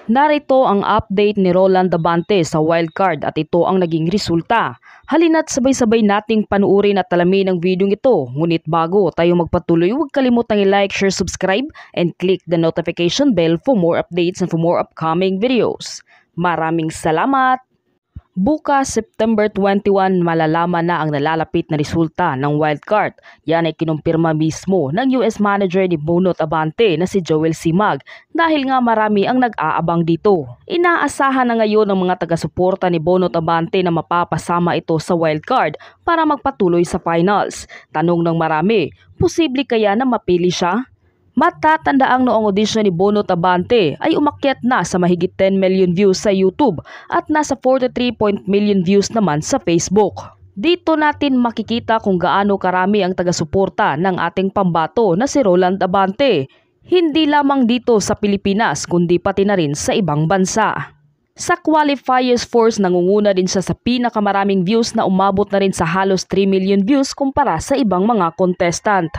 Narito ang update ni Roland Abante sa wildcard at ito ang naging resulta. Halina't sabay-sabay nating panuorin at alamin ang video ito. Ngunit bago tayo magpatuloy, huwag kalimutang i-like, share, subscribe, and click the notification bell for more updates and for more upcoming videos. Maraming salamat! Bukas, September 21, malalaman na ang nalalapit na resulta ng wildcard. Yan ay kinumpirma mismo ng US manager ni Bonot Abante na si Joel Simag dahil nga marami ang nag-aabang dito. Inaasahan na ngayon ng mga taga-suporta ni Bonot Abante na mapapasama ito sa wildcard para magpatuloy sa finals. Tanong ng marami, posible kaya na mapili siya? Matatandaang noong audition ni Bonot Abante ay umakyat na sa mahigit 10 million views sa YouTube at nasa 43 million views naman sa Facebook. Dito natin makikita kung gaano karami ang taga-suporta ng ating pambato na si Roland Abante. Hindi lamang dito sa Pilipinas kundi pati na rin sa ibang bansa. Sa qualifiers force nangunguna din siya sa pinakamaraming views na umabot na rin sa halos 3 million views kumpara sa ibang mga contestant.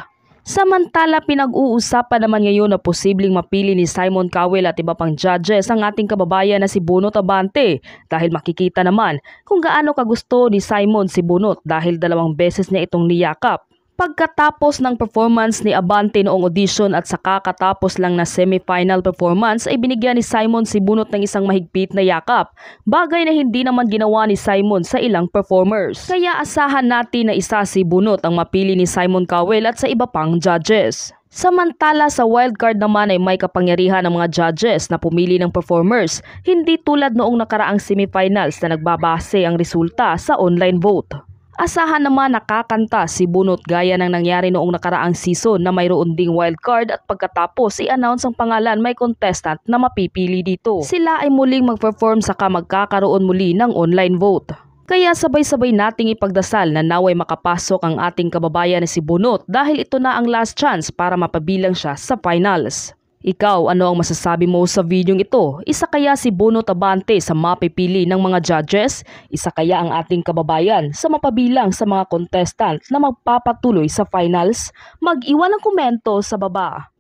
Samantala, pinag-uusapan naman ngayon na posibleng mapili ni Simon Cowell at iba pang judges ang ating kababayan na si Bonot Abante dahil makikita naman kung gaano kagusto ni Simon si Bonot dahil 2 beses niya itong niyakap. Pagkatapos ng performance ni Abante noong audition at sa kakatapos lang na semi-final performance ay binigyan ni Simon si Bonot ng isang mahigpit na yakap, bagay na hindi naman ginawa ni Simon sa ilang performers. Kaya asahan natin na isa si Bonot ang mapili ni Simon Cowell at sa iba pang judges. Samantala sa wildcard naman ay may kapangyarihan ng mga judges na pumili ng performers, hindi tulad noong nakaraang semifinals na nagbabase ang resulta sa online vote. Asahan naman nakakanta si Bonot gaya ng nangyari noong nakaraang season na mayroon ding wildcard at pagkatapos i-announce ang pangalan may contestant na mapipili dito. Sila ay muling mag-perform saka magkakaroon muli ng online vote. Kaya sabay-sabay nating ipagdasal na naway makapasok ang ating kababayan na si Bonot dahil ito na ang last chance para mapabilang siya sa finals. Ikaw, ano ang masasabi mo sa videong ito? Isa kaya si Bonot Abante sa mapipili ng mga judges? Isa kaya ang ating kababayan sa mapabilang sa mga contestant na magpapatuloy sa finals? Mag-iwan ng komento sa baba.